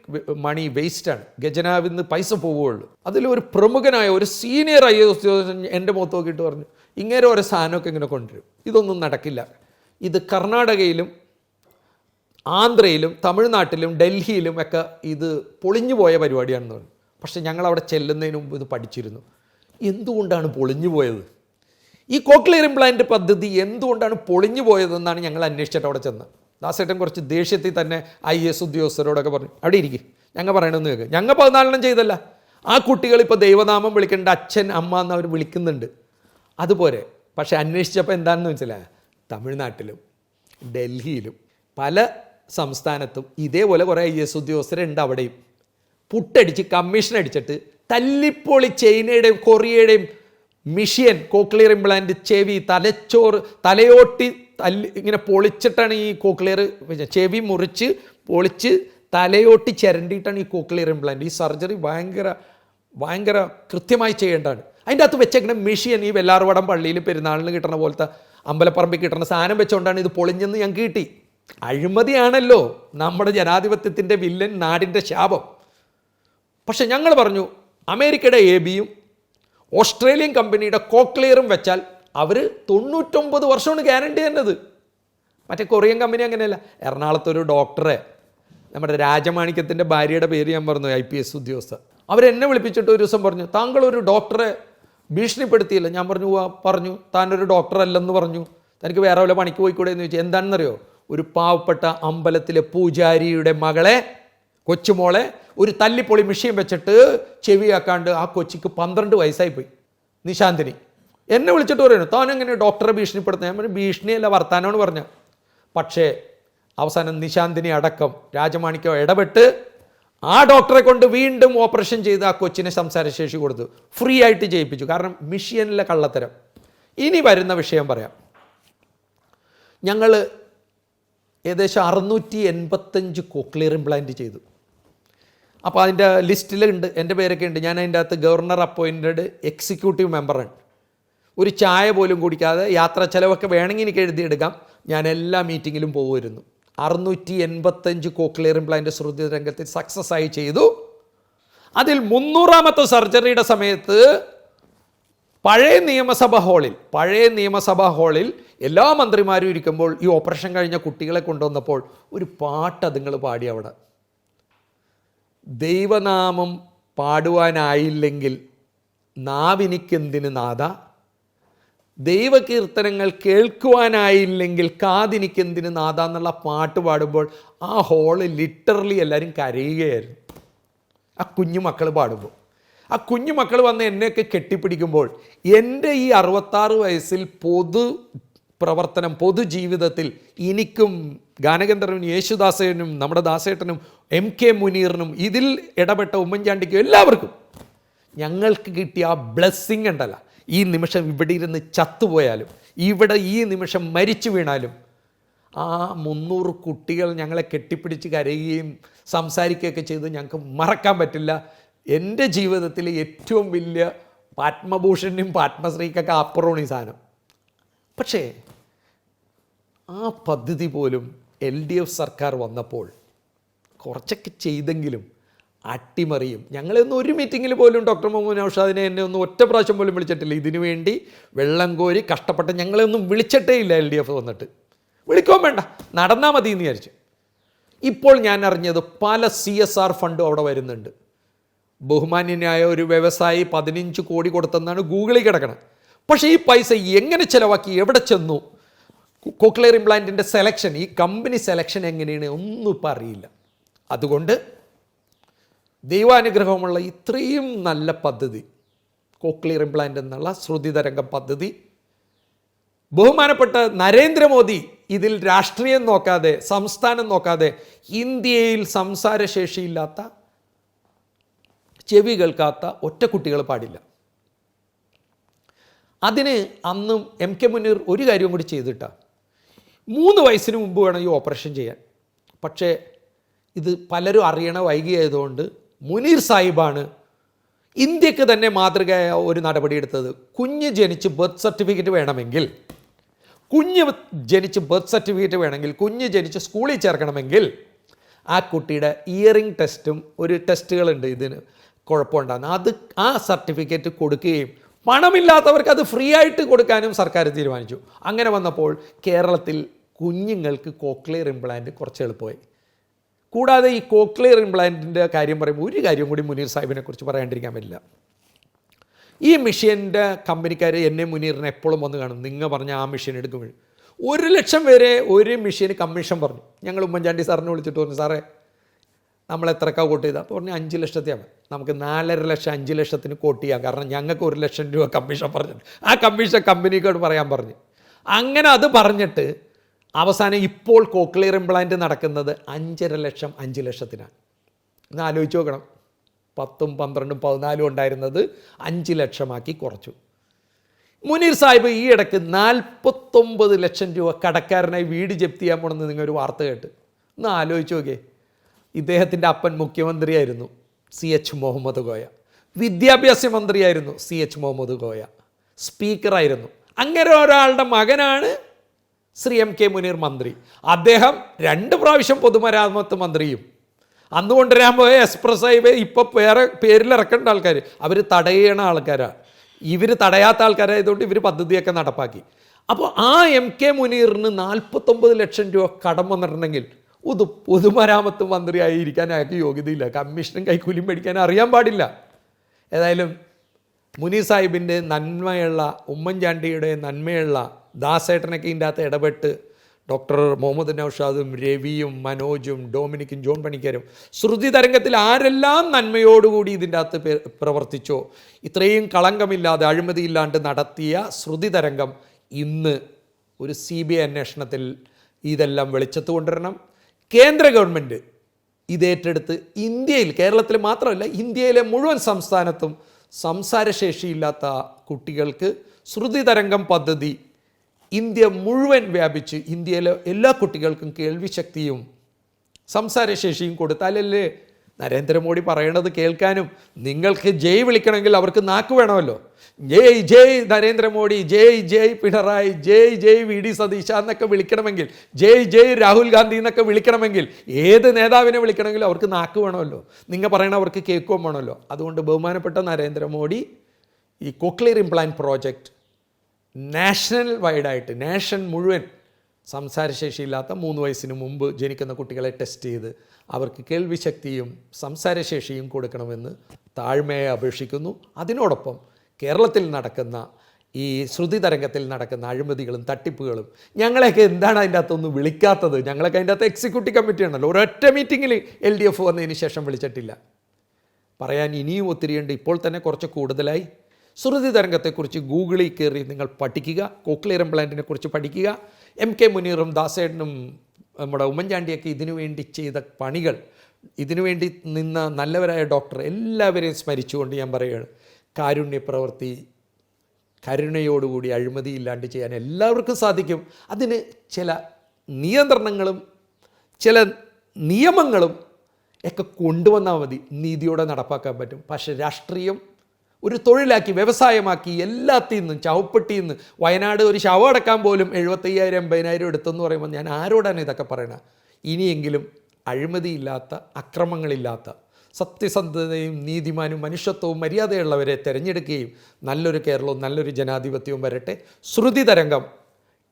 മണി വേസ്റ്റാണ്, ഖജനാവിൽ നിന്ന് പൈസ പോവുകയുള്ളൂ. അതിലൊരു പ്രമുഖനായ ഒരു സീനിയർ IAS ഉദ്യോഗസ്ഥൻ എൻ്റെ മുഖത്ത് നോക്കിയിട്ട് പറഞ്ഞു, ഇങ്ങനെ ഓരോ സാധനമൊക്കെ ഇങ്ങനെ കൊണ്ടുവരും, ഇതൊന്നും നടക്കില്ല, ഇത് കർണാടകയിലും ആന്ധ്രയിലും തമിഴ്നാട്ടിലും ഡൽഹിയിലും ഒക്കെ ഇത് പൊളിഞ്ഞു പോയ പരിപാടിയാണെന്ന് പറഞ്ഞു. പക്ഷേ ഞങ്ങളവിടെ ചെല്ലുന്നതിന് മുമ്പ് ഇത് പഠിച്ചിരുന്നു. എന്തുകൊണ്ടാണ് പൊളിഞ്ഞു പോയത്? ഈ കോക്ലിയർ ഇംപ്ലാന്റ് പദ്ധതി എന്തുകൊണ്ടാണ് പൊളിഞ്ഞു പോയതെന്നാണ് ഞങ്ങൾ അന്വേഷിച്ചിട്ട് അവിടെ ചെന്ന്. ദാസേട്ടൻ കുറച്ച് ദേഷ്യത്തിൽ തന്നെ IAS ഉദ്യോഗസ്ഥരോടൊക്കെ പറഞ്ഞു, അവിടെ ഇരിക്കും, ഞങ്ങൾ പറയണമെന്ന് കേൾക്കുക. ഞങ്ങൾ 14 ചെയ്തല്ല, ആ കുട്ടികൾ ഇപ്പോൾ ദൈവനാമം വിളിക്കേണ്ട അച്ഛൻ അമ്മ എന്ന് അവർ വിളിക്കുന്നുണ്ട്. അതുപോലെ പക്ഷേ അന്വേഷിച്ചപ്പോൾ എന്താണെന്ന് മനസ്സിലായ, തമിഴ്നാട്ടിലും ഡൽഹിയിലും പല സംസ്ഥാനത്തും ഇതേപോലെ കുറേ IAS ഉദ്യോഗസ്ഥരുണ്ട്. അവിടെയും പുട്ടടിച്ച് കമ്മീഷൻ അടിച്ചിട്ട് തല്ലിപ്പൊളി ചൈനയുടെയും കൊറിയയുടെയും മിഷ്യൻ കോക്ലിയർ ഇംപ്ലാന്റ് ചെവി തലച്ചോറ് തലയോട്ടി ഇങ്ങനെ പൊളിച്ചിട്ടാണ് ഈ കോക്ലിയർ, ചെവി മുറിച്ച് പൊളിച്ച് തലയോട്ടി ചിരണ്ടിയിട്ടാണ് ഈ കോക്ലിയർ ഇംപ്ലാന്റ്. ഈ സർജറി ഭയങ്കര കൃത്യമായി ചെയ്യേണ്ടതാണ്. അതിൻ്റെ അകത്ത് വെച്ചേക്കുന്ന മിഷ്യൻ ഈ വെല്ലാർവടം പള്ളിയിൽ പെരുന്നാളിന് കിട്ടുന്ന പോലത്തെ അമ്പലപ്പറമ്പിൽ കിട്ടുന്ന സാധനം വെച്ചുകൊണ്ടാണ് ഇത് പൊളിഞ്ഞെന്ന് ഞങ്ങൾക്ക് കിട്ടി. അഴിമതിയാണല്ലോ നമ്മുടെ ജനാധിപത്യത്തിൻ്റെ വില്ലൻ, നാടിൻ്റെ ശാപം. പക്ഷെ ഞങ്ങൾ പറഞ്ഞു, അമേരിക്കയുടെ ABയും ഓസ്ട്രേലിയൻ കമ്പനിയുടെ കോക്ലിയറും വെച്ചാൽ അവർ 99 വർഷമാണ് ഗ്യാരണ്ടി തന്നത്. മറ്റേ കൊറിയൻ കമ്പനി അങ്ങനെയല്ല. എറണാകുളത്തൊരു ഡോക്ടറെ, നമ്മുടെ രാജമാണിക്യത്തിൻ്റെ ഭാര്യയുടെ പേര് ഞാൻ പറഞ്ഞു, IPS ഉദ്യോഗസ്ഥ, അവരെന്നെ വിളിപ്പിച്ചിട്ട് ഒരു ദിവസം പറഞ്ഞു, താങ്കൾ ഒരു ഡോക്ടറെ ഭീഷണിപ്പെടുത്തിയില്ല. ഞാൻ പറഞ്ഞു താനൊരു ഡോക്ടറല്ലെന്ന് പറഞ്ഞു, തനിക്ക് വേറെ വല്ല പണിക്ക് പോയിക്കൂടെ എന്ന് ചോദിച്ചു. എന്താണെന്നറിയോ, ഒരു പാവപ്പെട്ട അമ്പലത്തിലെ പൂജാരിയുടെ മകളെ, കൊച്ചുമോളെ ഒരു തല്ലിപ്പൊളി മിഷ്യൻ വെച്ചിട്ട് ചെവിയാക്കാണ്ട് ആ കൊച്ചിക്ക് 12 വയസ്സായിപ്പോയി, നിശാന്തിനി. എന്നെ വിളിച്ചിട്ട് പറയുന്നു, താൻ എങ്ങനെ ഡോക്ടറെ ഭീഷണിപ്പെടുത്തുന്നത്? ഞാൻ പറഞ്ഞു, ഭീഷണിയല്ല, വർത്താനമാണ് പറഞ്ഞു. പക്ഷേ അവസാനം നിശാന്തിനി അടക്കം രാജമാണിക്യം ഇടപെട്ട് ആ ഡോക്ടറെ കൊണ്ട് വീണ്ടും ഓപ്പറേഷൻ ചെയ്ത് ആ കൊച്ചിനെ സംസാരശേഷി കൊടുത്തു, ഫ്രീ ആയിട്ട് ചെയ്യിപ്പിച്ചു. കാരണം മിഷ്യനിലെ കള്ളത്തരം. ഇനി വരുന്ന വിഷയം പറയാം. ഞങ്ങൾ ഏകദേശം 685 കോക്ലിയർ ഇംപ്ലാന്റ് ചെയ്തു. അപ്പോൾ അതിൻ്റെ ലിസ്റ്റിലുണ്ട്, എൻ്റെ പേരൊക്കെ ഉണ്ട്. ഞാൻ അതിൻ്റെ അകത്ത് ഗവർണർ അപ്പോയിൻറ്റഡ് എക്സിക്യൂട്ടീവ് മെമ്പറാണ്. ഒരു ചായ പോലും കുടിക്കാതെ യാത്രാ ചെലവൊക്കെ വേണമെങ്കിൽ എനിക്ക് എഴുതിയെടുക്കാം, ഞാൻ എല്ലാ മീറ്റിങ്ങിലും പോകുമായിരുന്നു. 685 കോക്ലിയർ ഇംപ്ലാന്റ് ശ്രുതി രംഗത്തിൽ സക്സസ് ആയി ചെയ്തു. അതിൽ 300ാമത്തെ സർജറിയുടെ സമയത്ത് പഴയ നിയമസഭാ ഹാളിൽ എല്ലാ മന്ത്രിമാരും ഇരിക്കുമ്പോൾ ഈ ഓപ്പറേഷൻ കഴിഞ്ഞ കുട്ടികളെ കൊണ്ടുവന്നപ്പോൾ ഒരു പാട്ട് അതുങ്ങൾ പാടി. അവിടെ ദൈവനാമം പാടുവാനായില്ലെങ്കിൽ നാവിനിക്കെന്തിന് നാഥ, ദൈവകീർത്തനങ്ങൾ കേൾക്കുവാനായില്ലെങ്കിൽ കാതിനിക്കെന്തിന് നാഥ എന്നുള്ള പാട്ട് പാടുമ്പോൾ ആ ഹാള് ലിറ്ററലി എല്ലാവരും കരയുകയായിരുന്നു. ആ കുഞ്ഞുമക്കൾ പാടുമ്പോൾ ആ കുഞ്ഞുമക്കൾ വന്ന് എന്നെയൊക്കെ കെട്ടിപ്പിടിക്കുമ്പോൾ എൻ്റെ ഈ 66 വയസ്സിൽ പൊതുജീവിതത്തിൽ എനിക്കും ഗാനഗന്ധർവനും യേശുദാസനും നമ്മുടെ ദാസേട്ടനും MK മുനീറിനും ഇതിൽ ഇടപെട്ട ഉമ്മൻചാണ്ടിക്കും എല്ലാവർക്കും ഞങ്ങൾക്ക് കിട്ടിയ ആ ബ്ലെസ്സിങ് ഉണ്ടല്ല, ഈ നിമിഷം ഇവിടെ ഇരുന്ന് ചത്തുപോയാലും ഇവിടെ ഈ നിമിഷം മരിച്ചു വീണാലും ആ 300 കുട്ടികൾ ഞങ്ങളെ കെട്ടിപ്പിടിച്ച് കരയുകയും സംസാരിക്കുകയൊക്കെ ചെയ്ത് ഞങ്ങൾക്ക് മറക്കാൻ പറ്റില്ല. എൻ്റെ ജീവിതത്തിൽ ഏറ്റവും വലിയ പത്മഭൂഷണിനും പത്മശ്രീക്കൊക്കെ അപ്പുറമാണ് ഈ സാധനം. പക്ഷേ ആ പദ്ധതി പോലും LDF സർക്കാർ വന്നപ്പോൾ കുറച്ചൊക്കെ ചെയ്തെങ്കിലും അട്ടിമറിയും. ഞങ്ങളൊന്നും ഒരു മീറ്റിങ്ങിൽ പോലും ഡോക്ടർ മുഹമ്മദ് നൗഷാദിനെ എന്നെ ഒന്നും ഒറ്റ പ്രാവശ്യം പോലും വിളിച്ചിട്ടില്ല. ഇതിനു വേണ്ടി വെള്ളം കോരി കഷ്ടപ്പെട്ട് ഞങ്ങളെയൊന്നും വിളിച്ചിട്ടേ ഇല്ല. LDF വന്നിട്ട് വിളിക്കാൻ വേണ്ട, നടന്നാൽ മതി എന്ന് വിചാരിച്ചു. ഇപ്പോൾ ഞാൻ അറിഞ്ഞത് പല CSR ഫണ്ടും അവിടെ വരുന്നുണ്ട്. ബഹുമാന്യനായ ഒരു വ്യവസായി 15 കോടി കൊടുത്തെന്നാണ് ഗൂഗിളിൽ കിടക്കണം. പക്ഷേ ഈ പൈസ എങ്ങനെ ചിലവാക്കി, എവിടെ ചെന്നു, കോക്ലിയർ ഇംപ്ലാന്റിൻ്റെ സെലക്ഷൻ, ഈ കമ്പനി സെലക്ഷൻ എങ്ങനെയാണ് ഒന്നും ഇപ്പം അറിയില്ല. അതുകൊണ്ട് ദൈവാനുഗ്രഹമുള്ള ഇത്രയും നല്ല പദ്ധതി കോക്ലിയർ ഇംപ്ലാന്റ് എന്നുള്ള ശ്രുതി തരംഗം പദ്ധതി ബഹുമാനപ്പെട്ട നരേന്ദ്രമോദി ഇതിൽ രാഷ്ട്രീയം നോക്കാതെ സംസ്ഥാനം നോക്കാതെ ഇന്ത്യയിൽ സംസാരശേഷിയില്ലാത്ത ചെവി കേൾക്കാത്ത ഒറ്റ കുട്ടികൾ പാടില്ല. അതിന് അന്നും MK മുനീർ ഒരു കാര്യം കൂടി ചെയ്തിട്ടാണ്. 3 വയസ്സിന് മുമ്പ് വേണം ഈ ഓപ്പറേഷൻ ചെയ്യാൻ. പക്ഷേ ഇത് പലരും അറിയണ വൈകിയായതുകൊണ്ട് മുനീർ സാഹിബാണ് ഇന്ത്യക്ക് തന്നെ മാതൃകയായ ഒരു നടപടിയെടുത്തത്. കുഞ്ഞ് ജനിച്ച് ബർത്ത് സർട്ടിഫിക്കറ്റ് വേണമെങ്കിൽ, കുഞ്ഞ് ജനിച്ച് സ്കൂളിൽ ചേർക്കണമെങ്കിൽ ആ കുട്ടിയുടെ ഇയറിംഗ് ടെസ്റ്റും ഒരു ടെസ്റ്റുകളുണ്ട് ഇതിന് കുഴപ്പമുണ്ടാകുന്ന, അത് ആ സർട്ടിഫിക്കറ്റ് കൊടുക്കുകയും പണമില്ലാത്തവർക്ക് അത് ഫ്രീ ആയിട്ട് കൊടുക്കാനും സർക്കാർ തീരുമാനിച്ചു. അങ്ങനെ വന്നപ്പോൾ കേരളത്തിൽ കുഞ്ഞുങ്ങൾക്ക് കോക്ലിയർ ഇംപ്ലാന്റ് കുറച്ച് എളുപ്പമായി. കൂടാതെ ഈ കോക്ലിയർ ഇംപ്ലാന്റിൻ്റെ കാര്യം പറയുമ്പോൾ ഒരു കാര്യം കൂടി മുനീർ സാഹിബിനെ കുറിച്ച് പറയാണ്ടിരിക്കാൻ പറ്റില്ല. ഈ മെഷീൻ്റെ കമ്പനിക്കാർ എന്നെ മുനീറിനെ എപ്പോഴും വന്ന് കാണും. നിങ്ങൾ പറഞ്ഞ ആ മെഷീൻ എടുക്കുമ്പോൾ 1 ലക്ഷം വരെ ഒരു മെഷീന് കമ്മീഷൻ പറഞ്ഞു. ഞങ്ങൾ ഉമ്മൻചാണ്ടി സാറിനെ വിളിച്ചിട്ട് പറഞ്ഞു, സാറേ നമ്മൾ എത്രക്കാ കോട്ട് ചെയ്താൽ? അപ്പോൾ പറഞ്ഞു 5 ലക്ഷത്തെയാണ്. നമുക്ക് 4.5 ലക്ഷം 5 ലക്ഷത്തിന് കോട്ട് ചെയ്യാം, കാരണം ഞങ്ങൾക്ക് 1 ലക്ഷം രൂപ കമ്മീഷൻ പറഞ്ഞിട്ട് ആ കമ്മീഷൻ കമ്പനിക്കോട് പറയാൻ പറഞ്ഞു. അങ്ങനെ അത് പറഞ്ഞിട്ട് അവസാനം ഇപ്പോൾ കോക്ലിയർ ഇംപ്ലാന്റ് നടക്കുന്നത് 5.5 ലക്ഷം 5 ലക്ഷത്തിനാണ്. ഒന്ന് ആലോചിച്ച് നോക്കണം. 10, 12, 14 ഉണ്ടായിരുന്നത് 5 ലക്ഷമാക്കി കുറച്ചു. മുനീർ സാഹിബ് ഈ ഇടയ്ക്ക് 49 ലക്ഷം രൂപ കടക്കാരനായി വീട് ജപ്തി ചെയ്യാൻ പോണെന്ന് നിങ്ങളൊരു വാർത്ത കേട്ട്. ഒന്ന് ആലോചിച്ച് നോക്കിയേ. ഇദ്ദേഹത്തിൻ്റെ അപ്പൻ മുഖ്യമന്ത്രിയായിരുന്നു CH മുഹമ്മദ് കോയ, വിദ്യാഭ്യാസ മന്ത്രിയായിരുന്നു CH മുഹമ്മദ് കോയ, സ്പീക്കറായിരുന്നു. അങ്ങനെ ഒരാളുടെ മകനാണ് ശ്രീ MK മുനീർ മന്ത്രി. അദ്ദേഹം 2 പ്രാവശ്യം പൊതുമരാമത്ത് മന്ത്രിയും. അന്ന് കൊണ്ടുവരാൻ പോയ എക്സ്പ്രസ് ഹൈവേ ഇപ്പോൾ വേറെ പേരിലിറക്കേണ്ട ആൾക്കാർ, അവർ തടയണ ആൾക്കാരാണ്. ഇവർ തടയാത്ത ആൾക്കാരായതുകൊണ്ട് ഇവർ പദ്ധതിയൊക്കെ നടപ്പാക്കി. അപ്പോൾ ആ MK മുനീറിന് 49 ലക്ഷം രൂപ കടം വന്നിട്ടുണ്ടെങ്കിൽ പൊതുമരാമത്ത് മന്ത്രിയായി ഇരിക്കാൻ അയാൾക്ക് യോഗ്യതയില്ല. കമ്മീഷനും കൈക്കൂലിയും മേടിക്കാൻ അറിയാൻ പാടില്ല. ഏതായാലും മുനീർ സാഹിബിൻ്റെ നന്മയുള്ള, ഉമ്മൻചാണ്ടിയുടെ നന്മയുള്ള, ദാസേട്ടനൊക്കെ ഇതിൻ്റെ അകത്ത് ഇടപെട്ട് ഡോക്ടർ മുഹമ്മദ് നൗഷാദും രവിയും മനോജും ഡൊമിനിക്കും ജോൺ പണിക്കരും ശ്രുതി തരംഗത്തിൽ ആരെല്ലാം നന്മയോടുകൂടി ഇതിൻ്റെ അകത്ത് പ്രവർത്തിച്ചോ, ഇത്രയും കളങ്കമില്ലാതെ അഴിമതിയില്ലാണ്ട് നടത്തിയ ശ്രുതി തരംഗം ഇന്ന് ഒരു CBI അന്വേഷണത്തിൽ ഇതെല്ലാം വെളിച്ചത്ത് കൊണ്ടുവരണം. കേന്ദ്ര ഗവൺമെൻറ് ഇതേറ്റെടുത്ത് ഇന്ത്യയിൽ, കേരളത്തിൽ മാത്രമല്ല ഇന്ത്യയിലെ മുഴുവൻ സംസ്ഥാനത്തും സംസാരശേഷിയില്ലാത്ത കുട്ടികൾക്ക് ശ്രുതി തരംഗം പദ്ധതി ഇന്ത്യ മുഴുവൻ വ്യാപിച്ച് ഇന്ത്യയിലെ എല്ലാ കുട്ടികൾക്കും കേൾവിശക്തിയും സംസാരശേഷിയും കൊടുത്താലല്ലേ നരേന്ദ്രമോദി പറയണത് കേൾക്കാനും നിങ്ങൾക്ക് ജയ് വിളിക്കണമെങ്കിൽ അവർക്ക് നാക്ക് വേണമല്ലോ. ജയ് ജയ് നരേന്ദ്രമോദി, ജയ് ജയ് പിണറായി, ജയ് ജയ് VD സതീശ എന്നൊക്കെ വിളിക്കണമെങ്കിൽ, ജയ് ജയ് രാഹുൽ ഗാന്ധി എന്നൊക്കെ വിളിക്കണമെങ്കിൽ, ഏത് നേതാവിനെ വിളിക്കണമെങ്കിലും അവർക്ക് നാക്ക് വേണമല്ലോ. നിങ്ങൾ പറയണ അവർക്ക് കേൾക്കുകയും വേണമല്ലോ. അതുകൊണ്ട് ബഹുമാനപ്പെട്ട നരേന്ദ്രമോദി ഈ കോക്ലിയർ ഇംപ്ലാന്റ് പ്രോജക്റ്റ് നാഷണൽ വൈഡായിട്ട്, നേഷൻ മുഴുവൻ സംസാരശേഷിയില്ലാത്ത 3 വയസ്സിന് മുമ്പ് ജനിക്കുന്ന കുട്ടികളെ ടെസ്റ്റ് ചെയ്ത് അവർക്ക് കേൾവിശക്തിയും സംസാരശേഷിയും കൊടുക്കണമെന്ന് താഴ്മയെ അപേക്ഷിക്കുന്നു. അതിനോടൊപ്പം കേരളത്തിൽ നടക്കുന്ന ഈ ശ്രുതി തരംഗത്തിൽ നടക്കുന്ന അഴിമതികളും തട്ടിപ്പുകളും, ഞങ്ങളെയൊക്കെ എന്താണ് അതിൻ്റെ അകത്തൊന്നും വിളിക്കാത്തത്? ഞങ്ങളൊക്കെ അതിൻ്റെ അകത്ത് എക്സിക്യൂട്ടീവ് കമ്മിറ്റി ഉണ്ടല്ലോ. ഒരൊറ്റ മീറ്റിങ്ങിൽ LDF വന്നതിന് ശേഷം വിളിച്ചിട്ടില്ല. പറയാൻ ഇനിയും ഒത്തിരിയുണ്ട്. ഇപ്പോൾ തന്നെ കുറച്ച് കൂടുതലായി. ശ്രുതി തരംഗത്തെക്കുറിച്ച് ഗൂഗിളിൽ കയറി നിങ്ങൾ പഠിക്കുക. കോക്ലിയർ ഇംപ്ലാന്റിനെ കുറിച്ച് പഠിക്കുക. MK മുനീറും ദാസേട്ടനും നമ്മുടെ ഉമ്മൻചാണ്ടിയൊക്കെ ഇതിനു വേണ്ടി ചെയ്ത പണികൾ, ഇതിനുവേണ്ടി നിന്ന നല്ലവരായ ഡോക്ടർ എല്ലാവരെയും സ്മരിച്ചുകൊണ്ട് ഞാൻ പറയുകയാണ്, കാരുണ്യപ്രവൃത്തി കരുണയോടുകൂടി അഴിമതി ഇല്ലാണ്ട് ചെയ്യാൻ എല്ലാവർക്കും സാധിക്കും. അതിന് ചില നിയന്ത്രണങ്ങളും ചില നിയമങ്ങളും ഒക്കെ കൊണ്ടുവന്നാൽ മതി, നീതിയോടെ നടപ്പാക്കാൻ പറ്റും. പക്ഷേ രാഷ്ട്രീയം ഒരു തൊഴിലാക്കി, വ്യവസായമാക്കി, എല്ലാത്തിൽ നിന്നും, ചവപ്പെട്ടിയിൽ നിന്ന് വയനാട് ഒരു ശവം അടക്കാൻ പോലും 75,000 80,000 എടുത്തെന്ന് പറയുമ്പോൾ ഞാൻ ആരോടാണ് ഇതൊക്കെ പറയണത്? ഇനിയെങ്കിലും അഴിമതിയില്ലാത്ത, അക്രമങ്ങളില്ലാത്ത, സത്യസന്ധതയും നീതിമാനും മനുഷ്യത്വവും മര്യാദയുള്ളവരെ തിരഞ്ഞെടുക്കുകയും നല്ലൊരു കേരളവും നല്ലൊരു ജനാധിപത്യവും വരട്ടെ. ശ്രുതി തരംഗം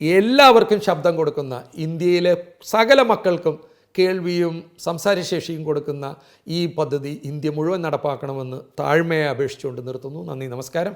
എല്ലാവർക്കും ശബ്ദം കൊടുക്കുന്ന, ഇന്ത്യയിലെ സകല മക്കൾക്കും കേൾവിയും സംസാരശേഷിയും കൊടുക്കുന്ന ഈ പദ്ധതി ഇന്ത്യ മുഴുവൻ നടപ്പാക്കണമെന്ന് താഴ്മയെ അപേക്ഷിച്ചുകൊണ്ട് നിർത്തുന്നു. നന്ദി, നമസ്കാരം.